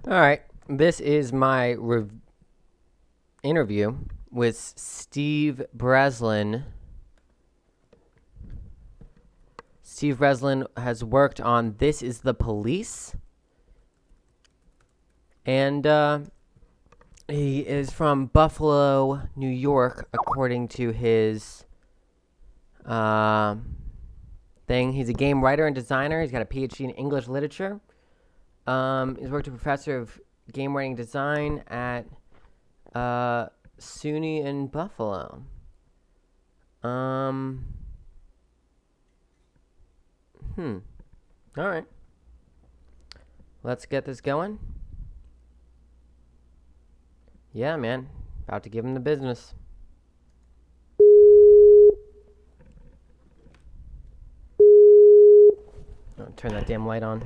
All right. This is my interview with Steve Breslin. Steve Breslin has worked on This Is the Police. And he is from Buffalo, New York, according to his thing. He's a game writer and designer. He's got a PhD in English literature. He's worked as a professor of game writing design at SUNY in Buffalo. All right. Let's get this going. Yeah, man. About to give him the business. Oh, turn that damn light on.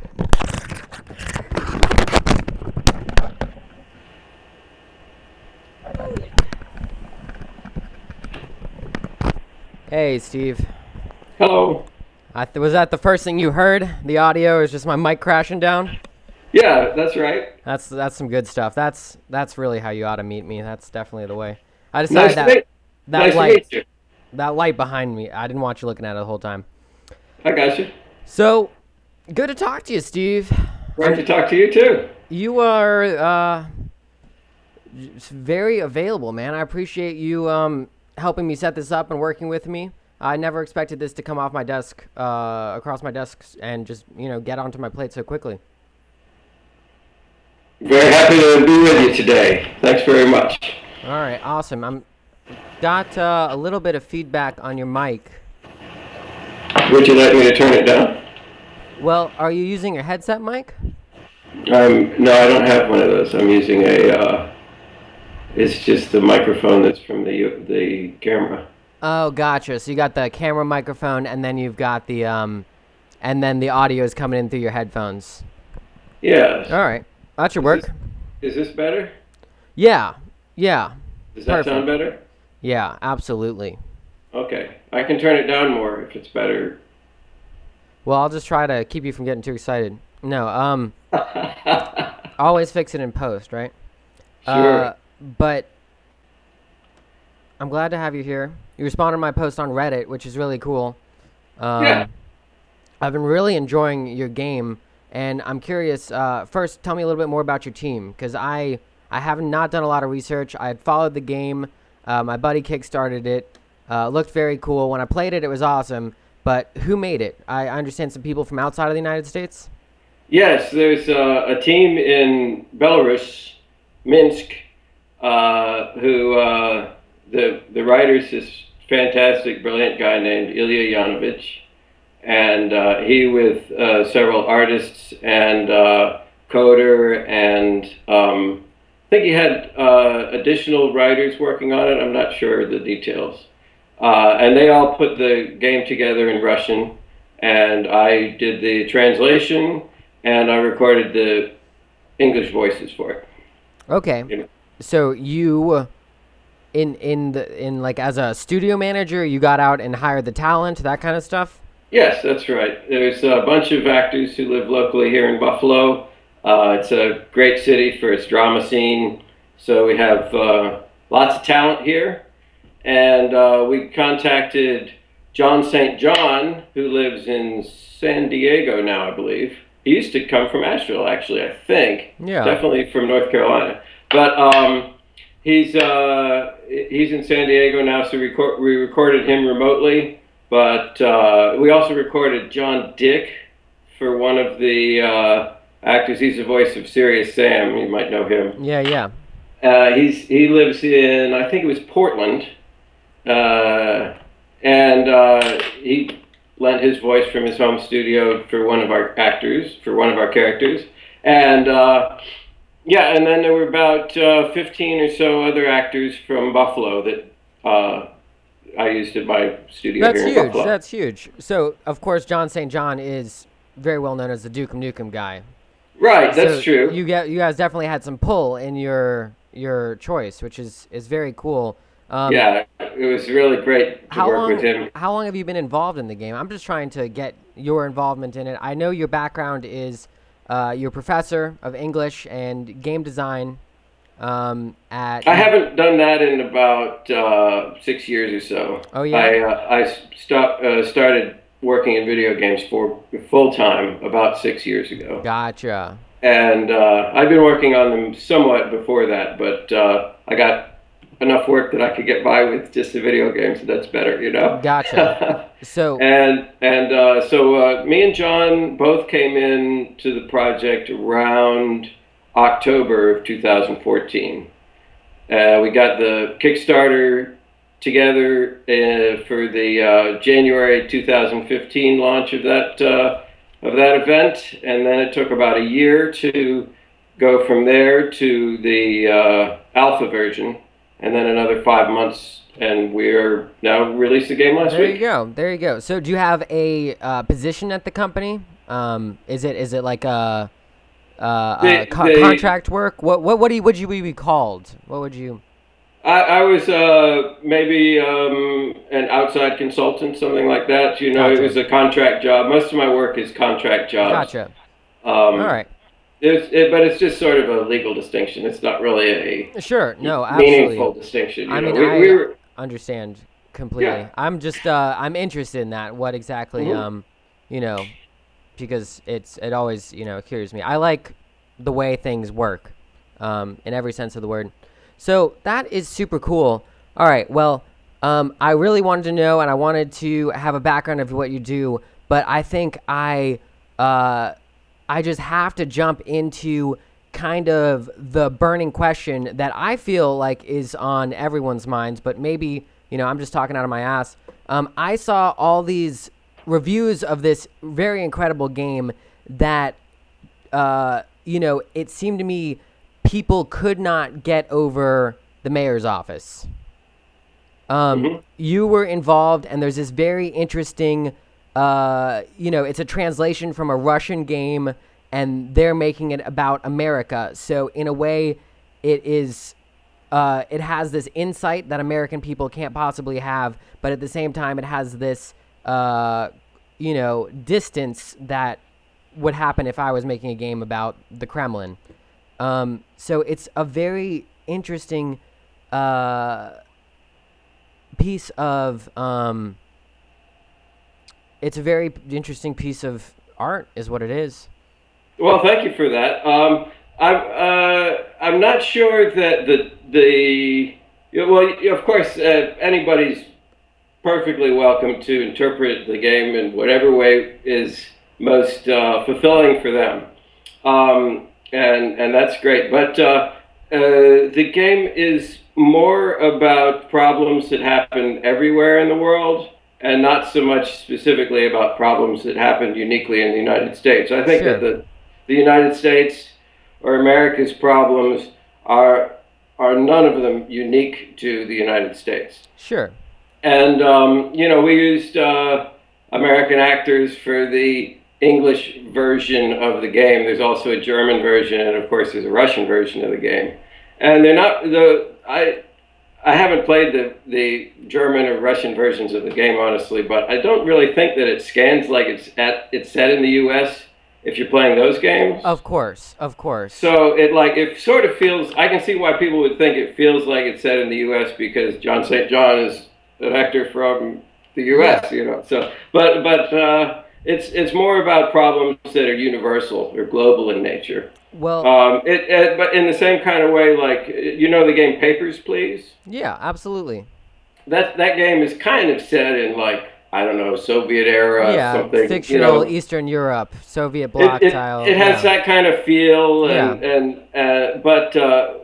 Hey, Steve. Hello. Was that the first thing you heard? The audio is just my mic crashing down? Yeah, that's right. That's some good stuff. That's really how you ought to meet me. That's definitely the way. I Nice decided to meet. that Nice to light meet you. that light behind me. I didn't want you looking at it the whole time. I got you. So, good to talk to you, Steve. Great to talk to you too. You are very available, man. I appreciate you helping me set this up and working with me. I never expected this to come off my desk, across my desk, and just get onto my plate so quickly. Very happy to be with you today. Thanks very much. All right, awesome. I'm got a little bit of feedback on your mic. Would you like me to turn it down? Well, are you using your headset mic? No, I don't have one of those. I'm using a. It's just the microphone that's from the camera. Oh, gotcha. So you got the camera microphone, and then you've got the and then the audio is coming in through your headphones. Yes. All right, that should work. Is this better? Yeah. Does that sound better? Yeah, absolutely. Okay. I can turn it down more if it's better. Well, I'll just try to keep you from getting too excited. No, always fix it in post, right? Sure. But I'm glad to have you here. You responded to my post on Reddit, which is really cool. Yeah. I've been really enjoying your game, and I'm curious. First, tell me a little bit more about your team, because I have not done a lot of research. I had followed the game. My buddy kickstarted it. Looked very cool. When I played it, it was awesome. But who made it? I understand some people from outside of the United States. Yes, there's a team in Belarus, Minsk, who the writer's this fantastic, brilliant guy named Ilya Yanovich, and he with several artists and coder, and I think he had additional writers working on it. I'm not sure of the details. And they all put the game together in Russian, and I did the translation, and I recorded the English voices for it. Okay. You know? So you, in like as a studio manager, you got out and hired the talent, that kind of stuff. Yes, that's right. There's a bunch of actors who live locally here in Buffalo. It's a great city for its drama scene, so we have lots of talent here. And we contacted John St. John, who lives in San Diego now, I believe. He used to come from Asheville, actually, I think. Yeah. Definitely from North Carolina. But he's in San Diego now, so we recorded him remotely. But we also recorded John Dick for one of the actors. He's the voice of Serious Sam. You might know him. Yeah. He lives in, I think it was Portland. And he lent his voice from his home studio for one of our actors, for one of our characters. And yeah, and then there were about 15 or so other actors from Buffalo that I used at my studio That's here in huge. Buffalo. That's huge. So, of course, John St. John is very well known as the Duke Nukem guy. Right, that's So true. You guys definitely had some pull in your choice, which is very cool. Yeah, it was really great to work with him. How long have you been involved in the game? I'm just trying to get your involvement in it. I know your background is you're a professor of English and game design at. I haven't done that in about 6 years or so. Oh yeah. I started working in video games for full time about 6 years ago, Gotcha. and I've been working on them somewhat before that, but I got enough work that I could get by with just the video games. So that's better, you know. Gotcha. So So me and John both came in to the project around October of 2014. We got the Kickstarter together for the January 2015 launch of that event, and then it took about a year to go from there to the alpha version, and then another 5 months, and we're now released the game last there week. you go. There you go. So do you have a position at the company? Is it like a contract work? What would you be called? What would you? I was maybe an outside consultant, something like that. You know, Gotcha. it was a contract job. Most of my work is contract jobs. Gotcha. All Um, right. but it's just sort of a legal distinction. It's not really Sure. a No, absolutely. meaningful distinction. I You know, mean, we were. understand completely. Yeah. I'm just I'm interested in that. What exactly Mhm. you know, because it always, curious me. I like the way things work in every sense of the word. So that is super cool. All right. Well, I really wanted to know, and I wanted to have a background of what you do, but I think I just have to jump into kind of the burning question that I feel like is on everyone's minds, but maybe, I'm just talking out of my ass. I saw all these reviews of this very incredible game that, it seemed to me people could not get over the mayor's office. You were involved, and there's this very interesting, it's a translation from a Russian game, and they're making it about America. So in a way, it has this insight that American people can't possibly have, but at the same time, it has this, distance that would happen if I was making a game about the Kremlin. So it's a very interesting piece of it's a very interesting piece of art is what it is. Well, thank you for that. I'm not sure that well, of course, anybody's perfectly welcome to interpret the game in whatever way is most fulfilling for them, and that's great. But the game is more about problems that happen everywhere in the world, and not so much specifically about problems that happened uniquely in the United States. I think Sure. that the United States or America's problems are none of them unique to the United States. Sure. And we used American actors for the English version of the game. There's also a German version, and of course, there's a Russian version of the game. And they're not I haven't played the German or Russian versions of the game, honestly, but I don't really think that it scans like it's set in the U.S. if you're playing those games. Of course. So it sort of feels. I can see why people would think it feels like it's set in the U.S. because John St. John is an actor from the U.S. Yeah. So, but it's more about problems that are universal or global in nature. Well, But in the same kind of way, like the game Papers, Please. yeah, absolutely. That game is kind of set in I don't know, Soviet era, Yeah, something. fictional Eastern Europe, Soviet bloc style. It has that kind of feel, Yeah. but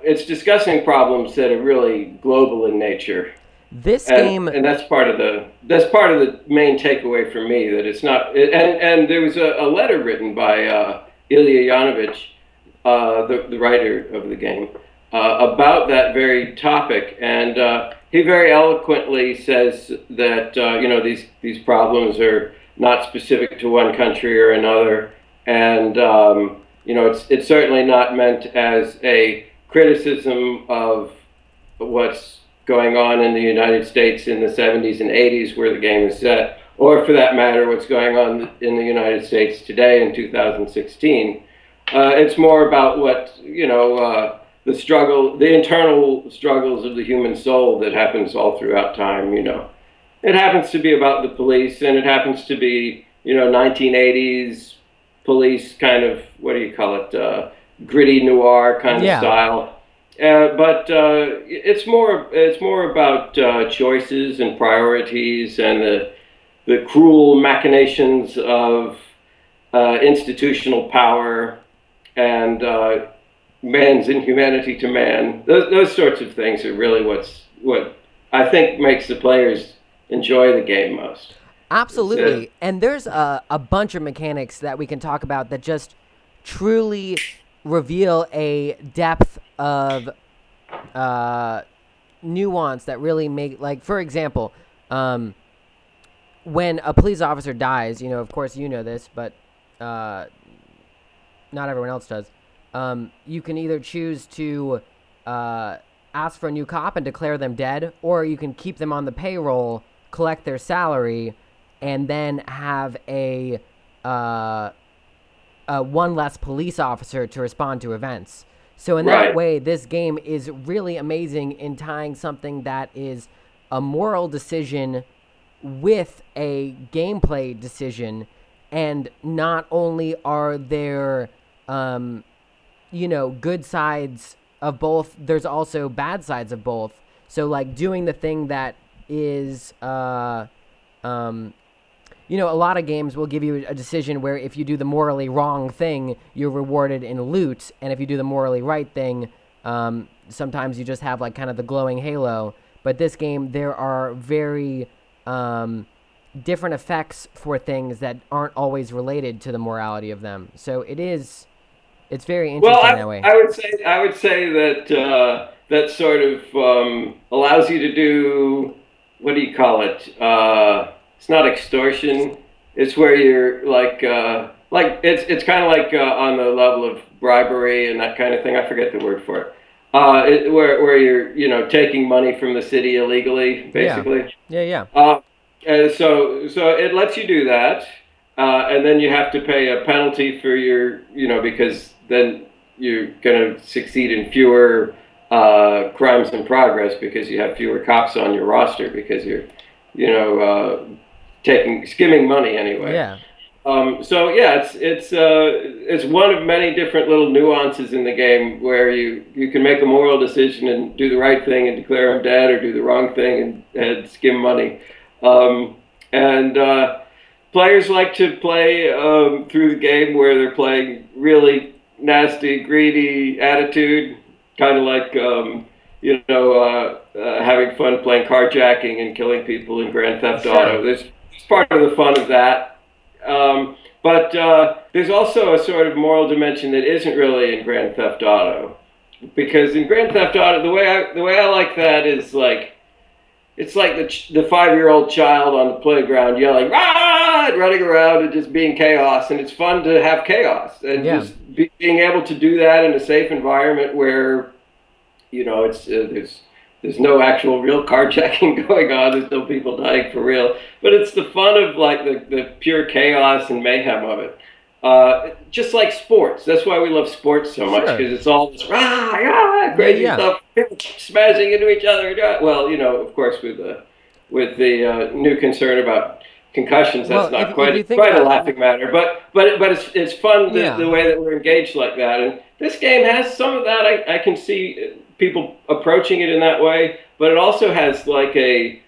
it's discussing problems that are really global in nature. This And, game, and that's part of the main takeaway for me, that it's not. And there was a letter written by Ilya Yanovich, the writer of the game, about that very topic, and he very eloquently says that these problems are not specific to one country or another, and it's certainly not meant as a criticism of what's going on in the United States in the 70s and 80s where the game is set, or for that matter, what's going on in the United States today in 2016. It's more about what, the struggle, the internal struggles of the human soul that happens all throughout time. It happens to be about the police, and it happens to be, 1980s police kind of, what do you call it, gritty noir kind of Yeah. style. But it's more about choices and priorities and the cruel machinations of institutional power and man's inhumanity to man. Those sorts of things are really what I think makes the players enjoy the game most. It's, Absolutely. And there's a bunch of mechanics that we can talk about that just truly reveal a depth of uh, nuance that really make, like, for example, when a police officer dies, of course you know this, but uh, not everyone else does. You can either choose to ask for a new cop and declare them dead, or you can keep them on the payroll, collect their salary, and then have a one less police officer to respond to events. So in that right. way, this game is really amazing in tying something that is a moral decision with a gameplay decision, and not only are there good sides of both, there's also bad sides of both. So like doing the thing that is a lot of games will give you a decision where if you do the morally wrong thing, you're rewarded in loot, and if you do the morally right thing, sometimes you just have like kind of the glowing halo. But this game, there are very different effects for things that aren't always related to the morality of them. So it's very Well, interesting that way. I would say that that sort of allows you to do, what do you call it? It's not extortion. It's where you're like it's kind of like on the level of bribery and that kind of thing. I forget the word for it. Where you're taking money from the city illegally, Yeah, basically. yeah, yeah, Uh, so it lets you do that, and then you have to pay a penalty for your, because then you're going to succeed in fewer crimes in progress because you have fewer cops on your roster because you're, taking skimming money anyway. yeah. So yeah, it's one of many different little nuances in the game where you can make a moral decision and do the right thing and declare them dead, or do the wrong thing and skim money. And players like to play through the game where they're playing really nasty, greedy attitude, kind of like having fun playing carjacking and killing people in Grand Theft Sure. Auto. There's part of the fun of that. But there's also a sort of moral dimension that isn't really in Grand Theft Auto, because in Grand Theft Auto, the way I like that is like it's like the 5-year-old child on the playground yelling "ah!" and running around and just being chaos, and it's fun to have chaos and Yeah. just being able to do that in a safe environment where it's there's no actual real carjacking going on. There's no people dying for real, but it's the fun of like the pure chaos and mayhem of it. Just like sports. That's why we love sports so much, Sure. because it's all this rah, rah, Yeah, crazy yeah. stuff, smashing into each other. Well, of course, with the new concern about concussions, that's Well, not if quite you think quite a about, laughing matter. But it's fun yeah. the way that we're engaged like that, and this game has some of that. I can see people approaching it in that way, but it also has like a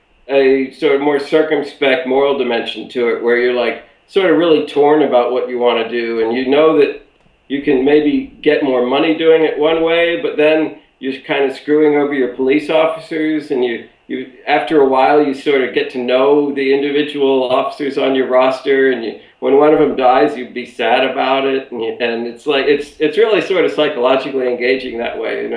sort of more circumspect moral dimension to it, where you're like sort of really torn about what you want to do, and you know that you can maybe get more money doing it one way, but then you're kind of screwing over your police officers, and you after a while you sort of get to know the individual officers on your roster, and when one of them dies, you'd be sad about it, and it's like it's really sort of psychologically engaging that way,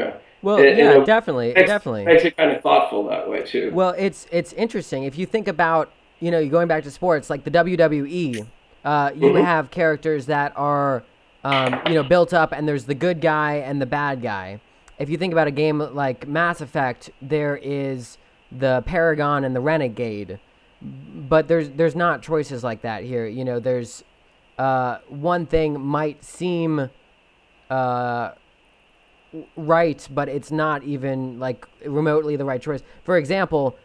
Well, and yeah, it definitely, makes definitely. makes it kind of thoughtful that way too. Well, it's interesting if you think about, you're going back to sports like the WWE. You Hmm. have characters that are built up, and there's the good guy and the bad guy. If you think about a game like Mass Effect, there is the Paragon and the Renegade, but there's not choices like that here. There's one thing might seem uh, right, but it's not even like remotely the right choice. For example,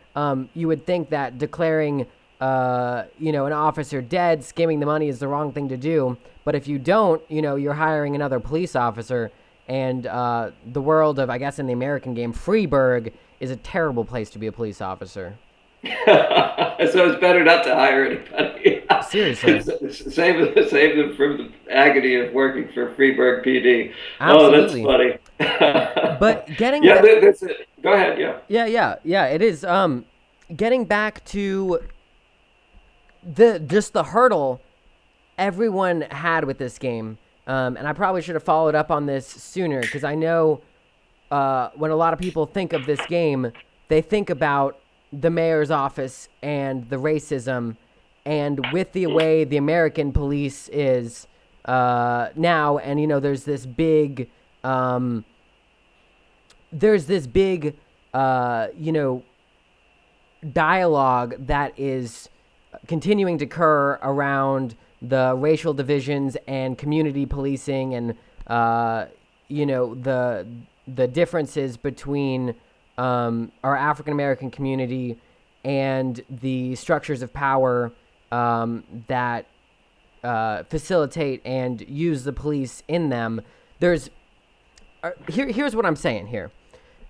you would think that declaring, an officer dead, skimming the money is the wrong thing to do. But if you don't, you're hiring another police officer. And the world of, I guess, in the American game, Freeburg is a terrible place to be a police officer. So it's better not to hire anybody. Seriously. Save them from the agony of working for Freeburg PD. Oh, that's Absolutely. funny. But getting Yeah, back, that's it. Go ahead. Yeah. yeah, it is. Getting back to the hurdle everyone had with this game, and I probably should have followed up on this sooner because I know when a lot of people think of this game, they think about the mayor's office and the racism, and with the way the American police is now, and there's this big, there's this big, dialogue that is continuing to occur around the racial divisions and community policing and the differences between our African American community and the structures of power that facilitate and use the police in them. Here's what I'm saying here.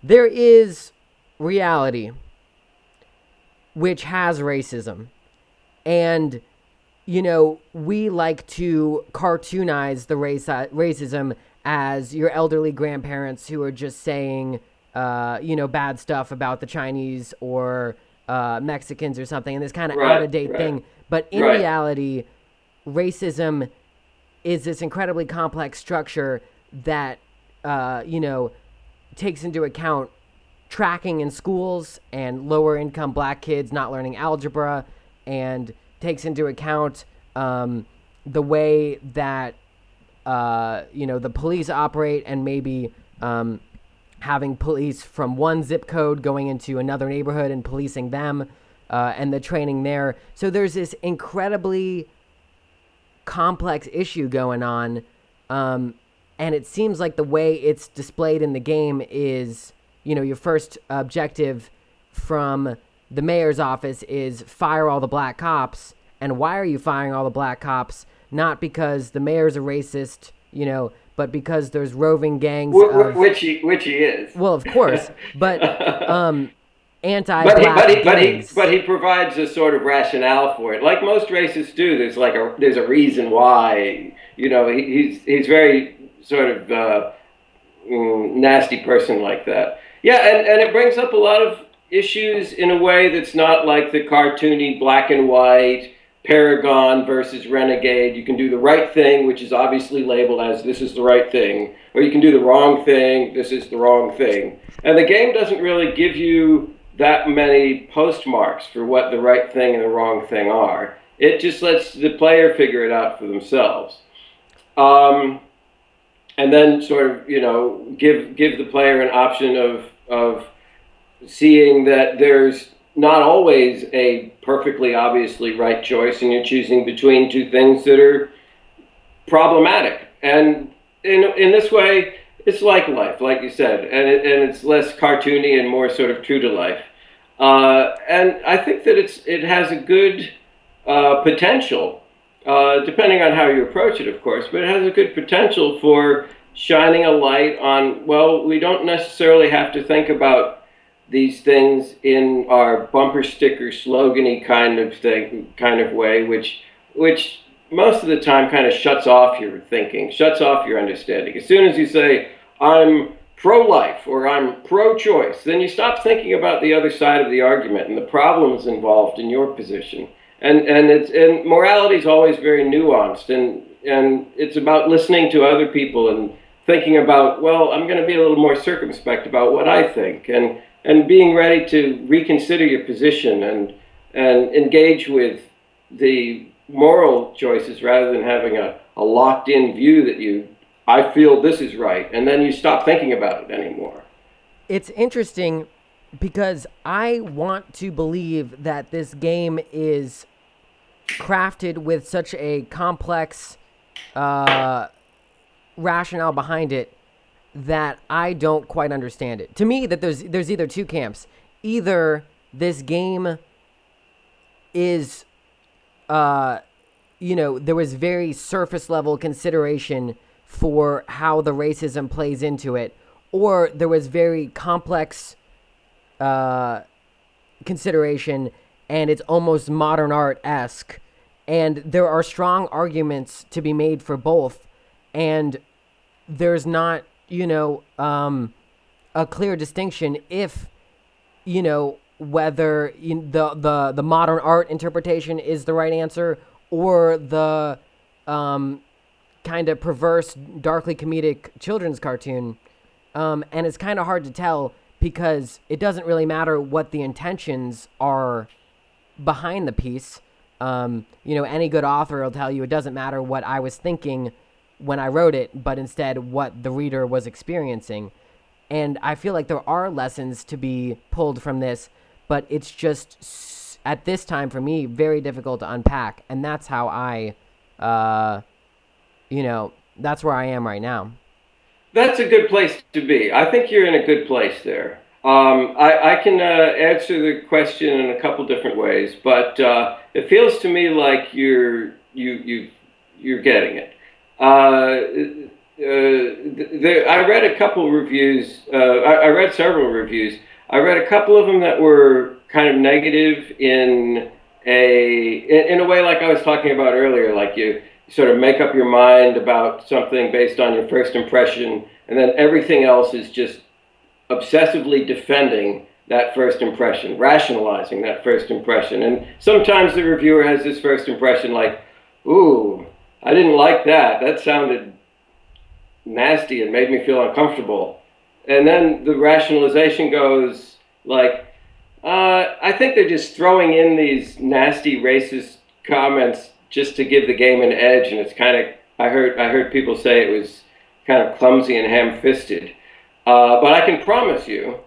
There is reality which has racism. And, we like to cartoonize the racism as your elderly grandparents who are just saying, bad stuff about the Chinese or Mexicans or something, and this kind of out-of-date thing. But in reality, racism is this incredibly complex structure that, takes into account tracking in schools and lower income black kids not learning algebra, and takes into account the way that the police operate, and maybe having police from one zip code going into another neighborhood and policing them, and the training there. So there's this incredibly complex issue going on, and it seems like the way it's displayed in the game is, your first objective from the mayor's office is fire all the black cops. And why are you firing all the black cops? Not because the mayor's a racist, but because there's roving gangs of... Which he is. Well, of course, but anti-black gangs. But he provides a sort of rationale for it, like most racists do. There's a reason why. He's very sort of nasty person like that. Yeah, and it brings up a lot of issues in a way that's not like the cartoony black and white Paragon versus Renegade. You can do the right thing, which is obviously labeled as this is the right thing, or you can do the wrong thing, this is the wrong thing. And the game doesn't really give you that many postmarks for what the right thing and the wrong thing are. It just lets the player figure it out for themselves. And then sort of, give the player an option of seeing that there's not always a perfectly obviously right choice, and you're choosing between two things that are problematic. And in this way, it's like life, like you said, and it's less cartoony and more sort of true to life. And I think that it has a good potential, depending on how you approach it, of course, but it has a good potential for shining a light on, well, we don't necessarily have to think about these things in our bumper sticker slogan-y kind of way, which most of the time kind of shuts off your thinking, shuts off your understanding. As soon as you say, I'm pro-life or I'm pro-choice, then you stop thinking about the other side of the argument and the problems involved in your position. And morality is always very nuanced, and it's about listening to other people and thinking about, well, I'm going to be a little more circumspect about what I think, and being ready to reconsider your position and engage with the moral choices rather than having a locked-in view that I feel this is right, and then you stop thinking about it anymore. It's interesting because I want to believe that this game is crafted with such a complex rationale behind it that I don't quite understand it. To me, that there's either two camps. Either this game is, there was very surface level consideration for how the racism plays into it, or there was very complex consideration, and it's almost modern art-esque. And there are strong arguments to be made for both, and there's not, a clear distinction if, whether the modern art interpretation is the right answer, or the kind of perverse, darkly comedic children's cartoon. And it's kind of hard to tell because it doesn't really matter what the intentions are behind the piece. Any good author will tell you it doesn't matter what I was thinking when I wrote it, but instead what the reader was experiencing. And I feel like there are lessons to be pulled from this, but it's just, at this time for me, very difficult to unpack. And that's how that's where I am right now. That's a good place to be. I think you're in a good place there. I can answer the question in a couple different ways, but it feels to me like you're getting it. I read a couple reviews. I read several reviews. I read a couple of them that were kind of negative in a way like I was talking about earlier, like you sort of make up your mind about something based on your first impression, and then everything else is just obsessively defending that first impression, rationalizing that first impression. And sometimes the reviewer has this first impression like, ooh, I didn't like that. That sounded nasty and made me feel uncomfortable. And then the rationalization goes like, I think they're just throwing in these nasty racist comments just to give the game an edge, and it's kind of, I heard people say it was kind of clumsy and ham-fisted. But I can promise you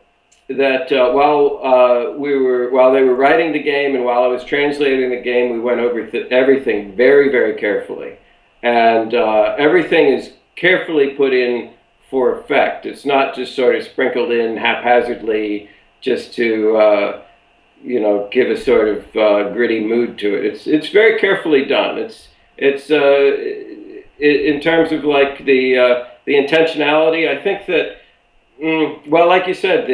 that while they were writing the game and while I was translating the game, we went over everything very, very carefully, and everything is carefully put in for effect. It's not just sort of sprinkled in haphazardly just to give a sort of gritty mood to it. It's very carefully done. It's in terms of like the intentionality. I think that like you said,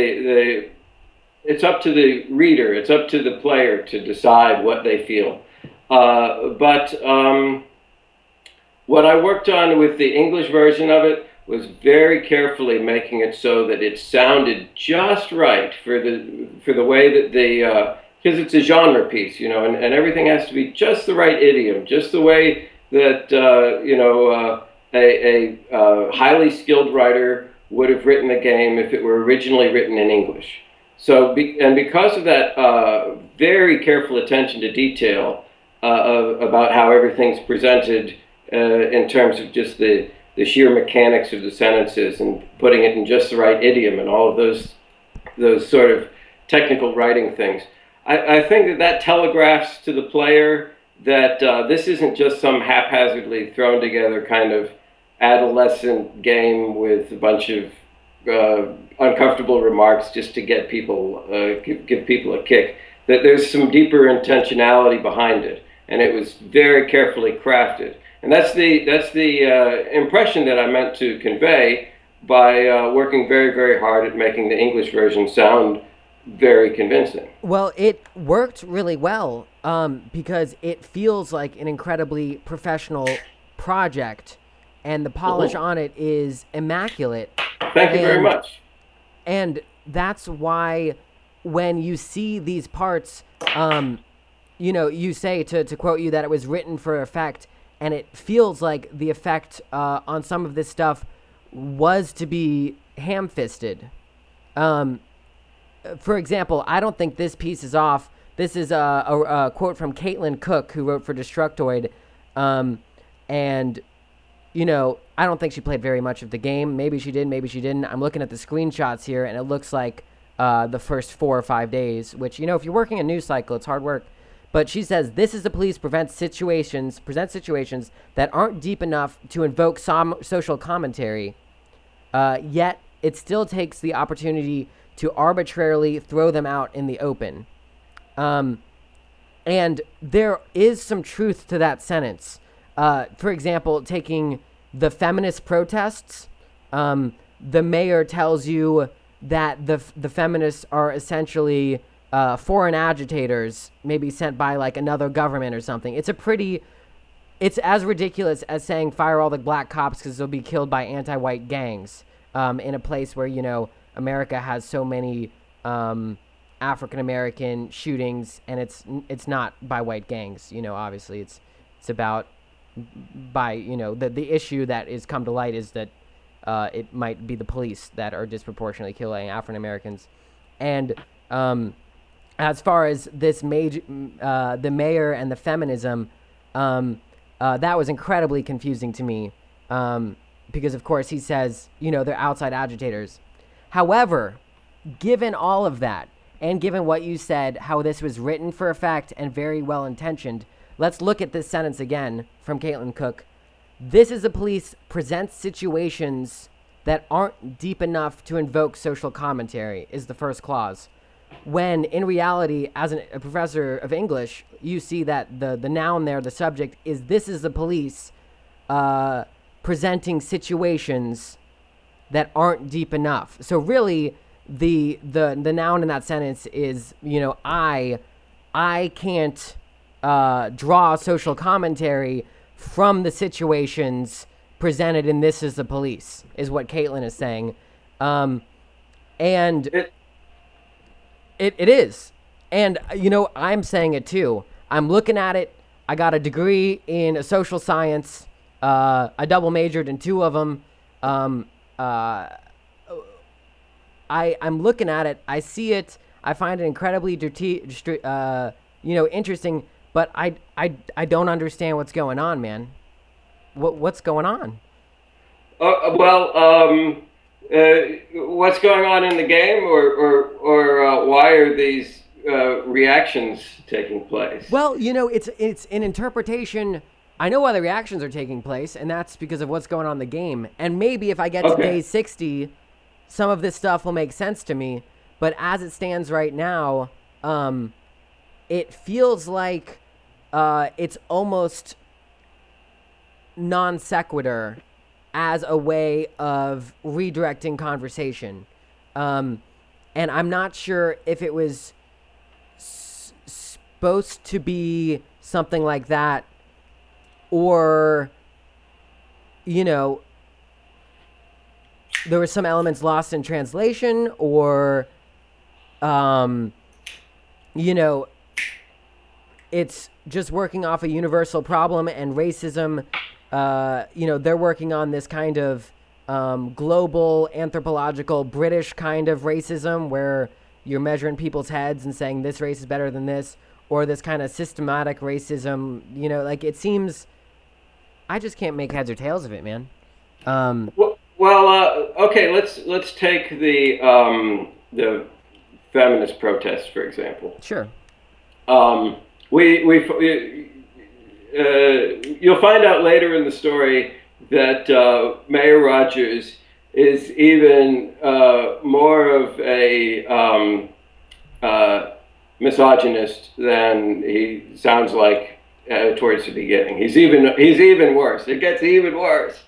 it's up to the reader. It's up to the player to decide what they feel. But what I worked on with the English version of it was very carefully making it so that it sounded just right for the way that because it's a genre piece, and everything has to be just the right idiom, just the way that a highly skilled writer would have written a game if it were originally written in English. So, because of that very careful attention to detail about how everything's presented in terms of just the sheer mechanics of the sentences and putting it in just the right idiom and all of those sort of technical writing things, I think that telegraphs to the player that this isn't just some haphazardly thrown together kind of adolescent game with a bunch of uncomfortable remarks just to get people give people a kick. That there's some deeper intentionality behind it, and it was very carefully crafted. And that's the impression that I meant to convey by working very, very hard at making the English version sound very convincing. Well, it worked really well because it feels like an incredibly professional project, and the polish on it is immaculate. Thank you very much. And that's why when you see these parts, you say, to quote you, that it was written for effect, and it feels like the effect on some of this stuff was to be ham-fisted. For example, I don't think this piece is off. This is a quote from Caitlin Cook, who wrote for Destructoid. And, I don't think she played very much of the game. Maybe she did, maybe she didn't. I'm looking at the screenshots here, and it looks like the first 4 or 5 days, which, if you're working a news cycle, it's hard work. But she says this is the police present situations that aren't deep enough to invoke social commentary, yet it still takes the opportunity to arbitrarily throw them out in the open. And there is some truth to that sentence. For example, taking the feminist protests, the mayor tells you that the feminists are essentially foreign agitators, maybe sent by like another government or something. It's as ridiculous as saying fire all the black cops because they'll be killed by anti-white gangs in a place where, America has so many African-American shootings, and it's not by white gangs. Obviously it's about by, the issue that is come to light is that it might be the police that are disproportionately killing African-Americans. And as far as this the mayor and the feminism, that was incredibly confusing to me, because of course he says, they're outside agitators. However, given all of that, and given what you said, how this was written for effect and very well intentioned, let's look at this sentence again from Caitlin Cook. This is the police presents situations that aren't deep enough to invoke social commentary, is the first clause. When in reality, as a professor of English, you see that the noun there, the subject, is this is the police presenting situations that aren't deep enough. So really, the noun in that sentence is, I can't draw social commentary from the situations presented in This Is the Police, is what Caitlin is saying. And it is. And, I'm saying it too. I'm looking at it. I got a degree in social science. I double majored in 2 of them. I'm looking at it. I see it. I find it incredibly interesting, but I don't understand what's going on, man. What's going on? What's going on in the game, or why are these reactions taking place? Well, it's an interpretation. I know why the reactions are taking place, and that's because of what's going on in the game. And maybe if I get to day 60, some of this stuff will make sense to me. But as it stands right now, it feels like it's almost non sequitur as a way of redirecting conversation. And I'm not sure if it was supposed to be something like that, or, there were some elements lost in translation, or, it's just working off a universal problem, and racism, they're working on this kind of global, anthropological, British kind of racism where you're measuring people's heads and saying this race is better than this, or this kind of systematic racism, it seems, I just can't make heads or tails of it, man. Okay, let's take the feminist protests, for example. Sure. You'll find out later in the story that Mayor Rogers is even more of a misogynist than he sounds like towards the beginning. He's even worse. It gets even worse.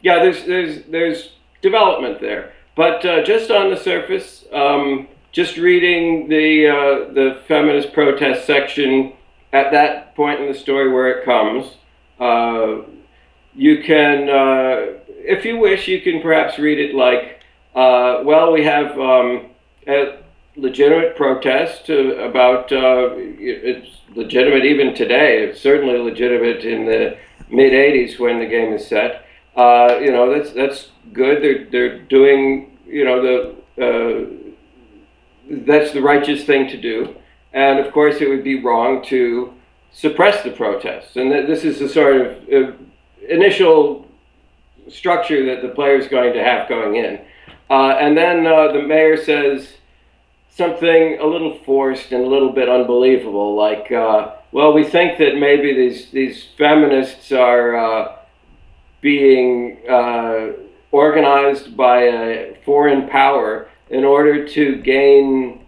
There's development there, but just on the surface, just reading the feminist protest section at that point in the story where it comes, you can, if you wish, you can perhaps read it like, we have a legitimate protest about, it's legitimate even today. It's certainly legitimate in the mid-'80s when the game is set. That's good. They're doing, that's the righteous thing to do. And of course, it would be wrong to suppress the protests. And this is the sort of initial structure that the player is going to have going in. And then the mayor says something a little forced and a little bit unbelievable. Like, well, we think that maybe these feminists are being organized by a foreign power in order to gain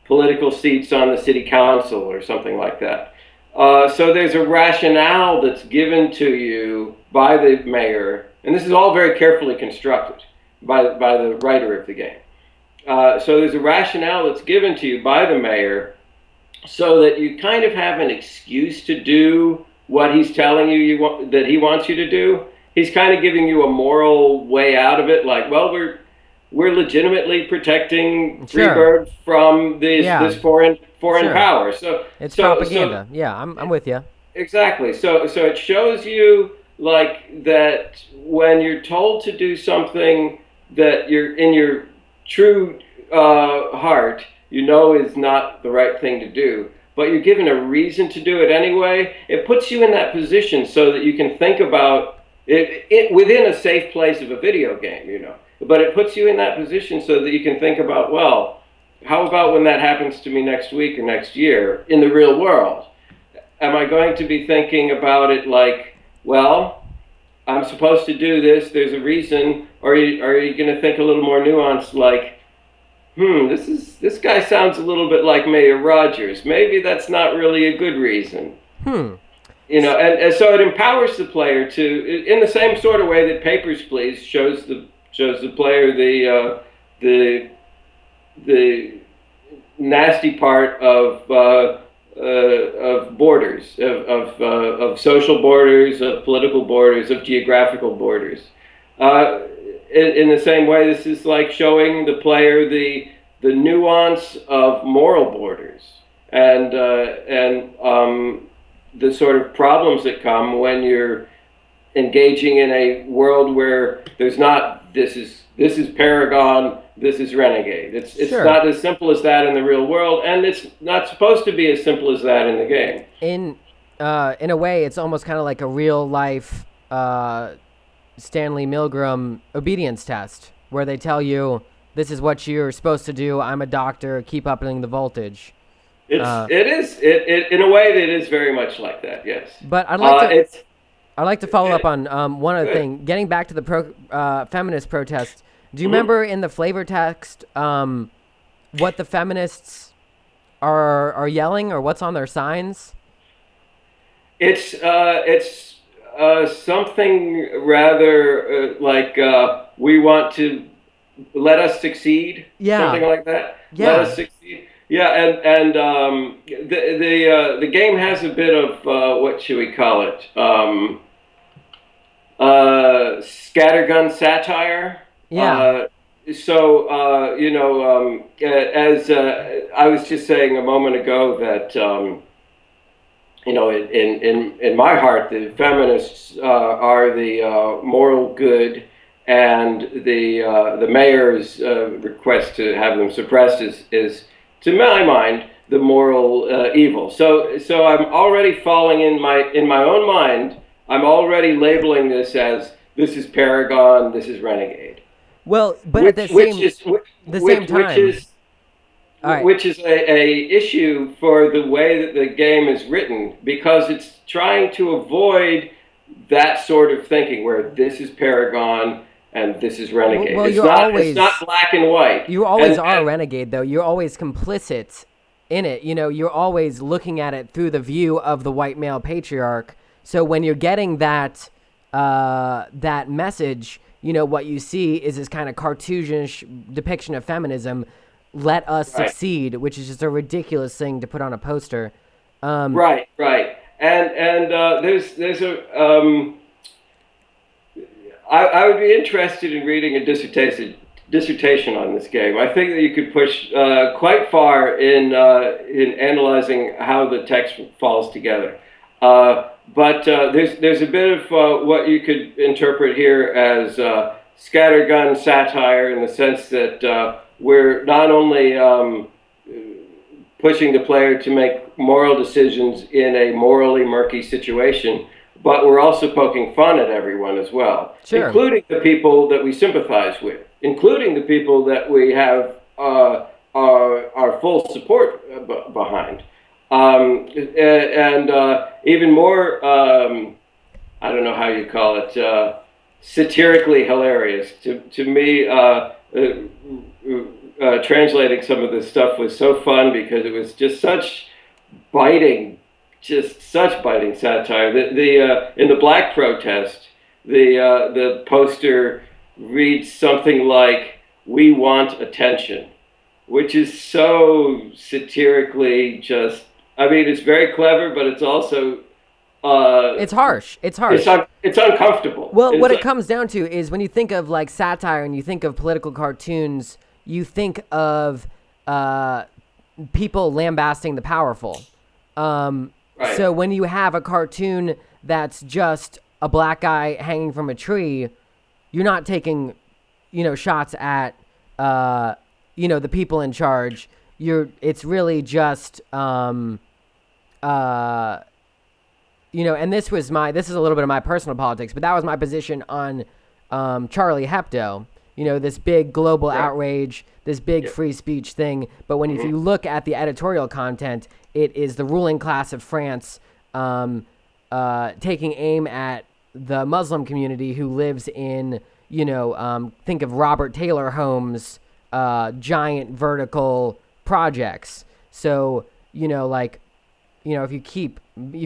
political seats on the city council or something like that. So there's a rationale that's given to you by the mayor, and this is all very carefully constructed by the writer of the game. So there's a rationale that's given to you by the mayor so that you kind of have an excuse to do what he's telling you that he wants you to do. He's kind of giving you a moral way out of it, like, well, we're legitimately protecting Sure. Freeburg from Yeah. this foreign Sure. power. So It's so propaganda. Yeah, I'm with you. exactly. So it shows you like that when you're told to do something that you're in your true heart, you know is not the right thing to do, but you're given a reason to do it anyway. It puts you in that position so that you can think about it within a safe place of a video game, you know. But it puts you in that position so that you can think about, well, how about when that happens to me next week or next year in the real world? Am I going to be thinking about it like, well, I'm supposed to do this, there's a reason, or are you going to think a little more nuanced like, this guy sounds a little bit like Mayor Rogers. Maybe that's not really a good reason. Hmm. You know, and so it empowers the player to, in the same sort of way that Papers, Please shows the player the nasty part of borders, of social borders, of political borders, of geographical borders. Uh, in the same way, this is like showing the player the nuance of moral borders and the sort of problems that come when you're engaging in a world where there's not this is Paragon, this is Renegade. It's Sure. not as simple as that in the real world, and it's not supposed to be as simple as that in the game. In a way, it's almost kind of like a real life Stanley Milgram obedience test, where they tell you this is what you're supposed to do. I'm a doctor. Keep upping the voltage. It in a way that it is very much like that. Yes. But It's I'd like to follow up on one other good. thing. Getting back to the feminist protests, do you Mhm. remember in the flavor text what the feminists are yelling or what's on their signs? It's something rather like we want to let us succeed, Yeah, something like that. Let yeah. us succeed. Yeah, and the game has a bit of what should we call it? Scattergun satire. Yeah. You know, as I was just saying a moment ago that. You know, in my heart, the feminists are the moral good, and the mayor's request to have them suppressed is, to my mind, the moral evil. So I'm already falling in my own mind. I'm already labeling this is Paragon, this is Renegade, Well, but at which which is the same which time, is all right. which is a issue for the way that the game is written because it's trying to avoid that sort of thinking where this is Paragon and this is Renegade. Well, It's not black and white. you always are a And renegade, though. You're always complicit in it. You know, you're always looking at it through the view of the white male patriarch. So when you're getting that that message, you know, what you see is this kind of cartoonish depiction of feminism. Let us right, succeed, which is just a ridiculous thing to put on a poster. right. And there's a I would be interested in reading a dissertation on this game. I think that you could push quite far in analyzing how the text falls together. But there's a bit of what you could interpret here as scattergun satire in the sense that we're not only pushing the player to make moral decisions in a morally murky situation, but we're also poking fun at everyone as well, Sure. including the people that we sympathize with, including the people that we have our full support behind. And even more, I don't know how you call it, satirically hilarious. To me, translating some of this stuff was so fun because it was just biting, such biting satire. The in the black protest, the poster reads something like "We want attention," which is so satirically just. I mean, it's very clever, but it's also It's harsh. It's harsh. it's uncomfortable. Well, It's what it comes down to is when you think of like satire and you think of political cartoons, you think of uh, people lambasting the powerful. right. So when you have a cartoon that's just a black guy hanging from a tree, you're not taking, shots at, the people in charge. It's really just, and this is a little bit of my personal politics, but that was my position on Charlie Hebdo. This big global Right. outrage, this big Yeah. free speech thing. But if Mm-hmm. you look at the editorial content, it is the ruling class of France taking aim at the Muslim community who lives in, think of Robert Taylor homes, giant vertical projects. So, if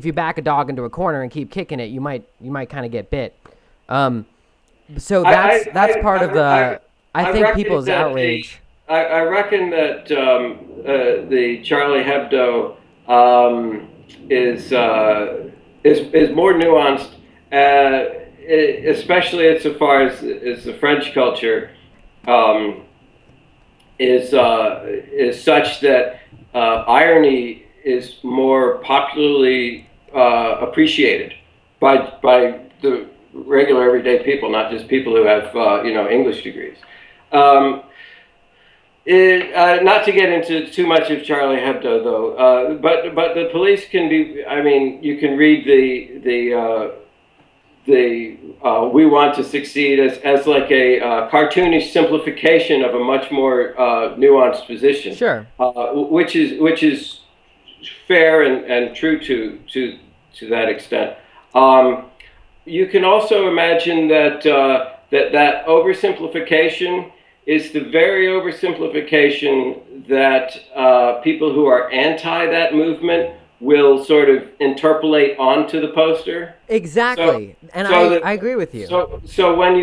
you back a dog into a corner and keep kicking it, you might kind of get bit. So that's part of the. I think reckon people's that outrage. I reckon that the Charlie Hebdo is more nuanced, especially insofar as the French culture um, is such that irony is more popularly appreciated by the regular everyday people, not just people who have English degrees. Um, not to get into too much of Charlie Hebdo, though, but the police can be. I mean, you can read the "We want to succeed" as like a cartoonish simplification of a much more nuanced position, Sure. which is fair and true to that extent. Um, you can also imagine that that oversimplification is the very oversimplification that people who are anti that movement will sort of interpolate onto the poster. So, Exactly, and so I agree with you. so when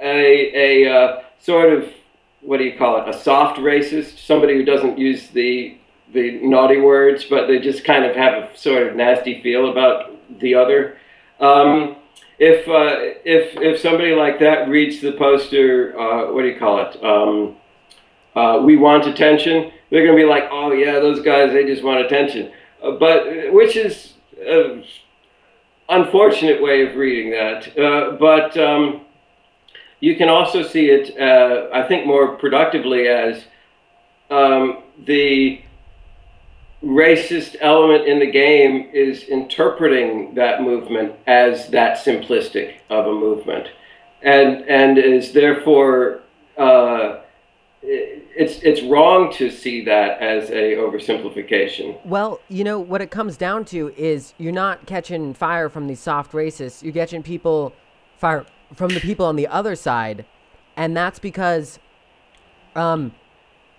a sort of, what do you call it, a soft racist, somebody who doesn't use the naughty words, but they just kind of have a sort of nasty feel about the other. If somebody like that reads the poster, what do you call it? We want attention. They're going to be like, oh yeah, those guys, they just want attention. But which is an unfortunate way of reading that. But you can also see it, I think, more productively as the racist element in the game is interpreting that movement as that simplistic of a movement, and is therefore it's wrong to see that as a oversimplification. Well, what it comes down to is you're not catching fire from these soft racists. You're catching fire from the people on the other side, and that's because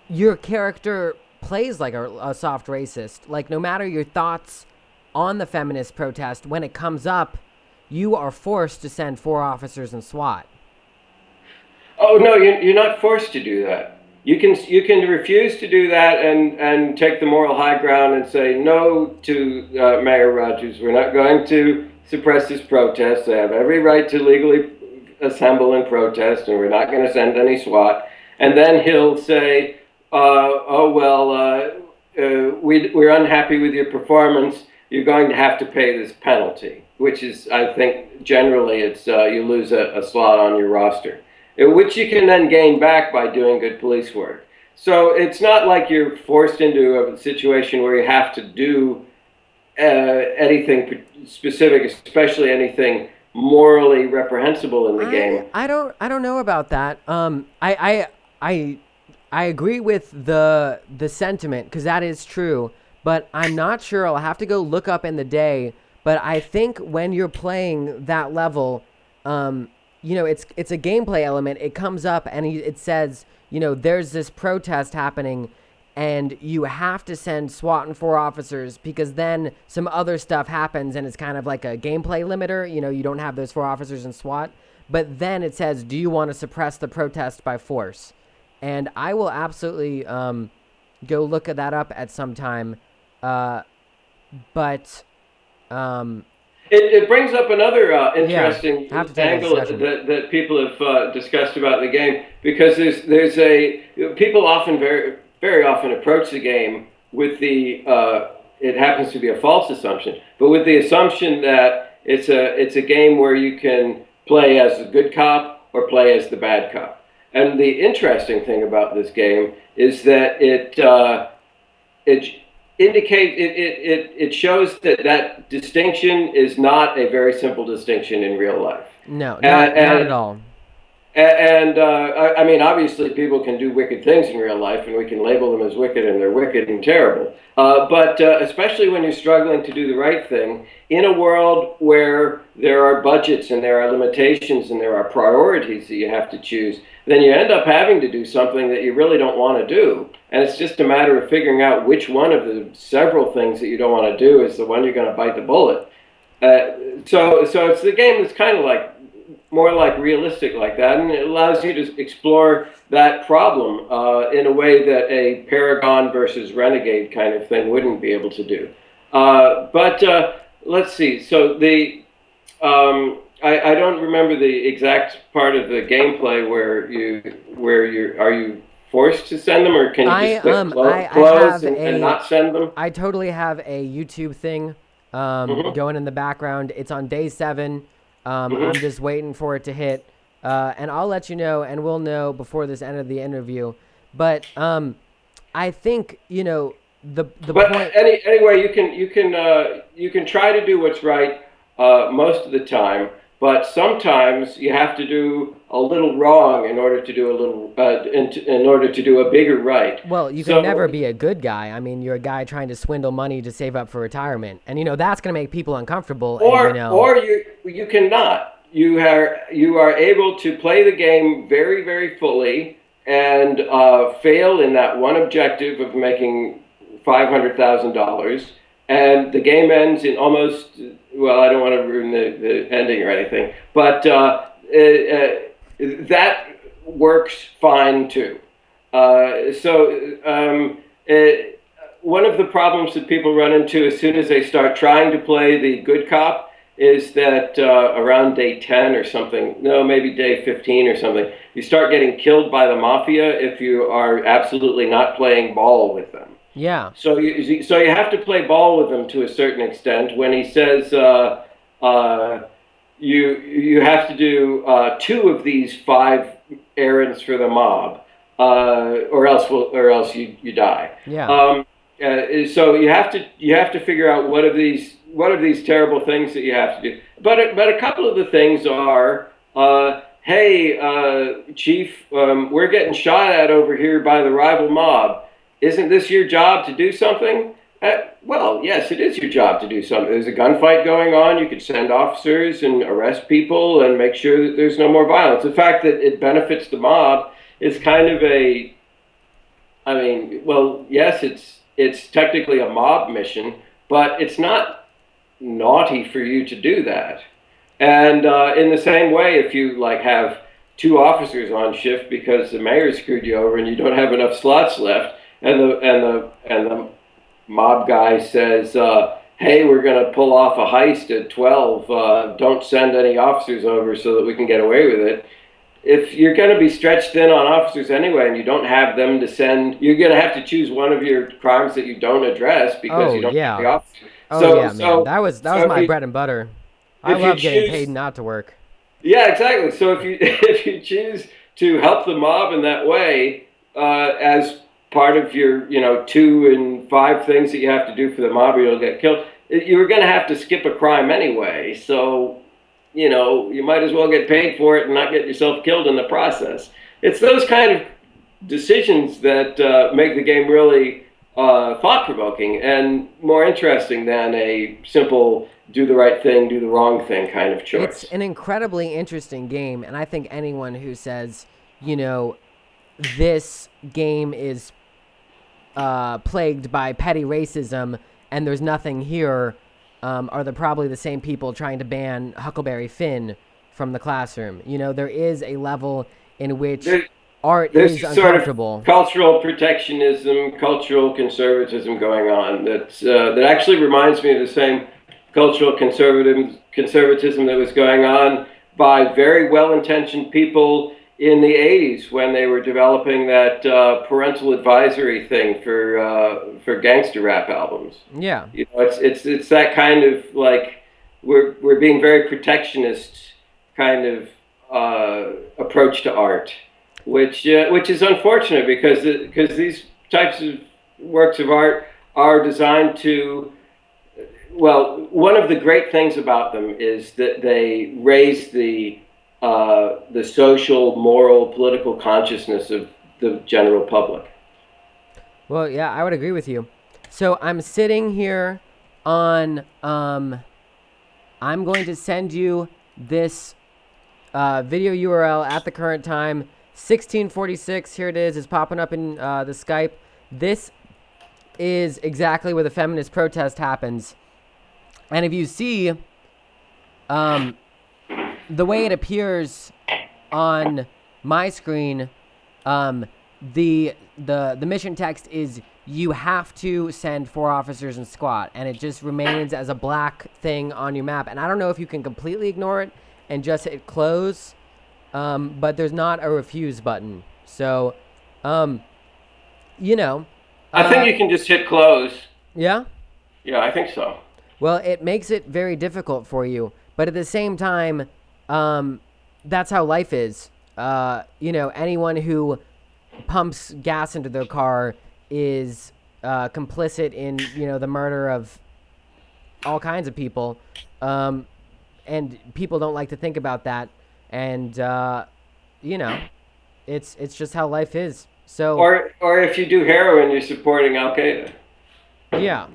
your character plays like a soft racist. Like, no matter your thoughts on the feminist protest, when it comes up, you are forced to send 4 officers and SWAT. Oh no, you're not forced to do that. You can refuse to do that and take the moral high ground and say no to Mayor Rogers. We're not going to suppress this protest. They have every right to legally assemble and protest, and we're not going to send any SWAT. And then he'll say, "Oh well, we're unhappy with your performance. You're going to have to pay this penalty," which is, I think, generally it's you lose a slot on your roster, which you can then gain back by doing good police work. So it's not like you're forced into a situation where you have to do anything specific, especially anything morally reprehensible in the I game. I don't I don't know about that. I I agree with the sentiment because that is true, but I'm not sure. I'll have to go look up in the day. But I think when you're playing that level, um, it's a gameplay element. It comes up and it says, there's this protest happening, and you have to send SWAT and 4 officers because then some other stuff happens and it's kind of like a gameplay limiter. You don't have those 4 officers in SWAT, but then it says, do you want to suppress the protest by force? And I will absolutely go look at that up at some time. Uh, but It brings up another yeah, interesting I have to take a angle discussion. that people have discussed about the game, because there's a people often very often approach the game with the it happens to be a false assumption, but with the assumption that it's a game where you can play as the good cop or play as the bad cop. And the interesting thing about this game is that it it shows that that distinction is not a very simple distinction in real life. No, And, not at and all. I mean, obviously, people can do wicked things in real life, and we can label them as wicked, and they're wicked and terrible. But especially when you're struggling to do the right thing in a world where there are budgets and there are limitations and there are priorities that you have to choose, then you end up having to do something that you really don't want to do. And it's just a matter of figuring out which one of the several things that you don't want to do is the one you're going to bite the bullet. So it's the game that's kind of like more like realistic like that, and it allows you to explore that problem in a way that a Paragon versus Renegade kind of thing wouldn't be able to do. But let's see. So I don't remember the exact part of the gameplay where you are you forced to send them, or can you just click I close have and a not send them? I totally have a YouTube thing Mm-hmm. going in the background. It's on day 7. I'm Mm-hmm. just waiting for it to hit, and I'll let you know, and we'll know before this end of the interview. But I think the But point. anyway, you can try to do what's right most of the time, but sometimes you have to do a little wrong in order to do a little in order to do a bigger right. Well, you can So never be a good guy. I mean, you're a guy trying to swindle money to save up for retirement, and that's going to make people uncomfortable. And or you cannot. You are able to play the game very fully and fail in that one objective of making $500,000, and the game ends in almost, well, I don't want to ruin the ending or anything, but that works fine too. So one of the problems that people run into as soon as they start trying to play the good cop is that around day 10 or something, no, maybe day 15 or something, you start getting killed by the mafia if you are absolutely not playing ball with them. yeah, So you have to play ball with him to a certain extent. When he says uh, you have to do 2 of these 5 errands for the mob, or else you die. yeah. So you have to figure out what are these terrible things that you have to do. But a couple of the things are. Hey, Chief, we're getting shot at over here by the rival mob. Isn't this your job to do something? Well, yes, it is your job to do something. There's a gunfight going on. You could send officers and arrest people and make sure that there's no more violence. The fact that it benefits the mob is kind of I mean, well, yes, it's technically a mob mission, but it's not naughty for you to do that. And in the same way, if you like have 2 officers on shift because the mayor screwed you over and you don't have enough slots left, and the mob guy says, "Hey, we're going to pull off a heist at 12. Don't send any officers over so that we can get away with it." If you're going to be stretched thin on officers anyway, and you don't have them to send, you're going to have to choose one of your crimes that you don't address because Oh you don't have the yeah. officers. Oh yeah, man. That was So my bread and butter. I if you love getting paid choose not to work. yeah, exactly. So if you if you choose to help the mob in that way, as part of your 2 and 5 things that you have to do for the mob, or you'll get killed. You were going to have to skip a crime anyway. So you might as well get paid for it and not get yourself killed in the process. It's those kind of decisions that make the game really thought-provoking and more interesting than a simple do the right thing, do the wrong thing kind of choice. It's an incredibly interesting game, and I think anyone who says, you know, this game is plagued by petty racism and there's nothing here are probably the same people trying to ban Huckleberry Finn from the classroom. You know, there is a level in which art is uncomfortable. Sort of cultural protectionism, cultural conservatism going on that actually reminds me of the same cultural conservatism that was going on by very well-intentioned people in the 80s when they were developing that parental advisory thing for gangster rap albums. Yeah. You know, it's that kind of like we're being very protectionist kind of approach to art, which is unfortunate because these types of works of art are designed to. Well, one of the great things about them is that they raise the social, moral, political consciousness of the general public. Well, yeah, I would agree with you. So I'm sitting here on. I'm going to send you this video URL at the current time. 1646. Here it is. It's popping up in the Skype. This is exactly where the feminist protest happens. And if you see the way it appears on my screen, the mission text is you have to send 4 officers and squat, and it just remains as a black thing on your map. And I don't know if you can completely ignore it and just hit close, but there's not a refuse button. So, you know. I think you can just hit close. Yeah? Yeah, I think so. Well, it makes it very difficult for you, but at the same time, that's how life is. You know, anyone who pumps gas into their car is complicit in, you know, the murder of all kinds of people, and people don't like to think about that. And you know, it's just how life is. So, or if you do heroin, you're supporting Al Qaeda. Yeah.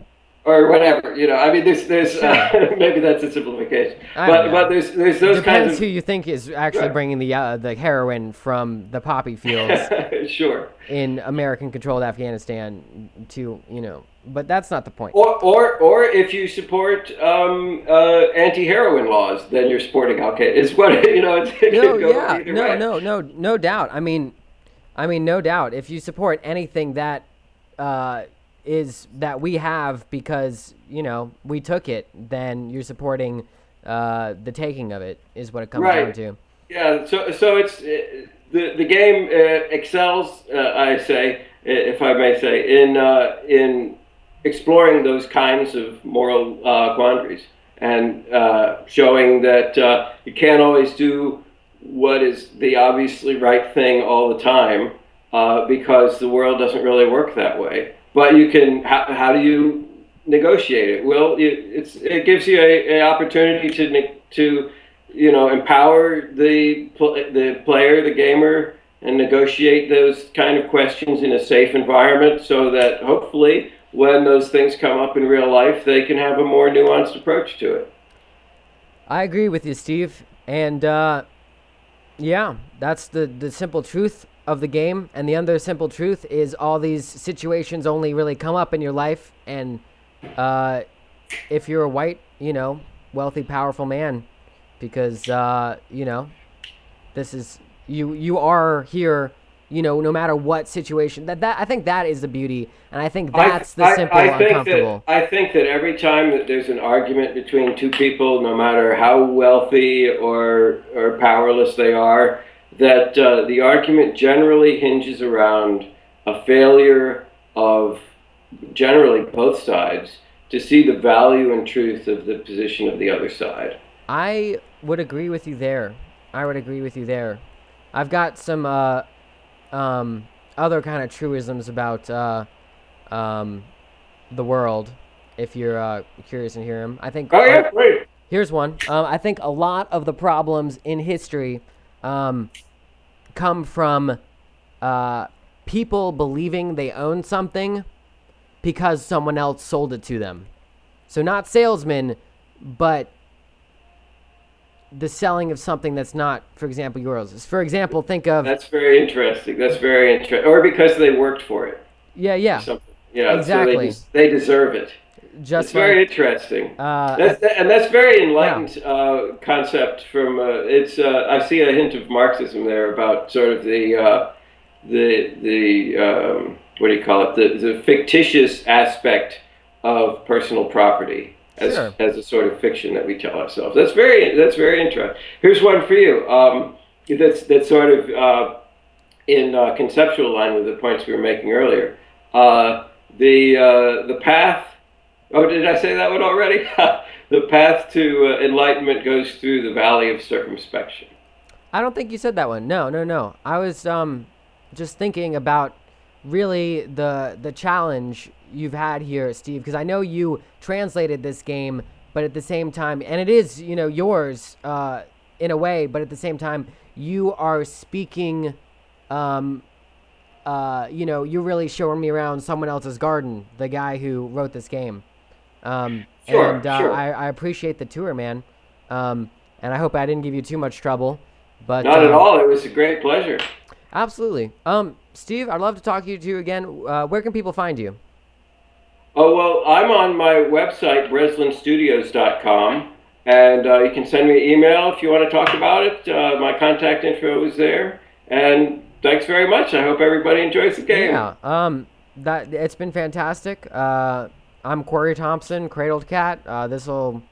Or whatever, you know. I mean, there's Sure. maybe that's a simplification, but there's those depends kinds of who you think is actually bringing the heroin from the poppy fields sure. in American-controlled Afghanistan to, you know. But that's not the point. Or if you support anti-heroin laws, then you're supporting Al Qaeda. It's what you know. It could go either way. No doubt. I mean, no doubt. If you support anything that is that we have because, you know, we took it, then you're supporting the taking of it is what it comes down to. Yeah, so it's the game excels, I say, if I may say, in exploring those kinds of moral quandaries and showing that you can't always do what is the obviously right thing all the time because the world doesn't really work that way. But you can. How do you negotiate it? Well, it gives you a opportunity to you know, empower the player, the gamer, and negotiate those kind of questions in a safe environment, so that hopefully, when those things come up in real life, they can have a more nuanced approach to it. I agree with you, Steve, and yeah, that's the simple truth of the game. And the other simple truth is all these situations only really come up in your life, and if you're a white, you know, wealthy, powerful man, because you know, this is you are here, you know, no matter what situation. That I think that is the beauty, and I think that's the simple uncomfortable. I think that every time that there's an argument between two people, no matter how wealthy or powerless they are, that the argument generally hinges around a failure of generally both sides to see the value and truth of the position of the other side. I would agree with you there. I've got some other kind of truisms about the world, if you're curious to hear them. I think. Oh yeah, great. Here's one. I think a lot of the problems in history um, come from uh, people believing they own something because someone else sold it to them. So not salesmen, but the selling of something that's not, for example, yours. For example, think of That's very interesting. That's very interesting. Or because they worked for it yeah, or yeah, something. Yeah, so exactly. they deserve it. It's Just very like interesting. I That's very yeah, enlightened concept from it's I see a hint of Marxism there about sort of the what do you call it, the fictitious aspect of personal property sure. as a sort of fiction that we tell ourselves. That's very interesting. Here's one for you. That's sort of in conceptual line with the points we were making earlier. Uh, the path. Oh, did I say that one already? The path to enlightenment goes through the valley of circumspection. I don't think you said that one. No, no, no. I was just thinking about really the challenge you've had here, Steve, because I know you translated this game, but at the same time, and it is yours in a way, but at the same time, you are speaking. Um, you're really showing me around someone else's garden, the guy who wrote this game. And Sure, sure. I appreciate the tour, man. And I hope I didn't give you too much trouble. But Not at all. It was a great pleasure. absolutely. Steve, I'd love to talk to you again. Where can people find you? Oh, well, I'm on my website, breslinstudios.com, and you can send me an email if you want to talk about it. My contact info is there. And thanks very much. I hope everybody enjoys the game. Yeah. That it's been fantastic. I'm Corey Thompson, Cradled Cat. This will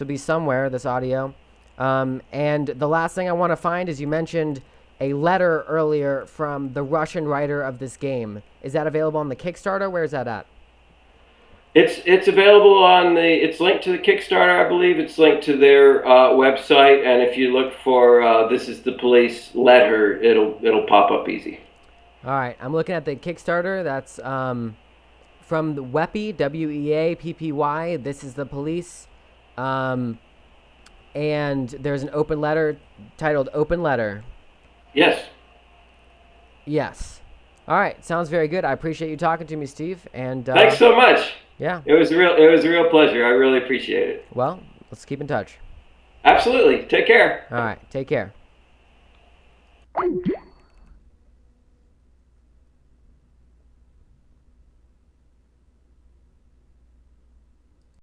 be somewhere. This audio. And the last thing I want to find is you mentioned a letter earlier from the Russian writer of this game. Is that available on the Kickstarter? Where is that at? It's available on the. It's linked to the Kickstarter, I believe. It's linked to their website, and if you look for "This is the police" letter, it'll pop up easy. All right, I'm looking at the Kickstarter. That's from the Weppy, Weappy. This is the police. Um, and there's an open letter titled "Open Letter." Yes. Yes. All right, sounds very good. I appreciate you talking to me, Steve. And Thanks so much. yeah, It was a real pleasure. I really appreciate it. well, let's keep in touch. Absolutely. Take care. All right, take care.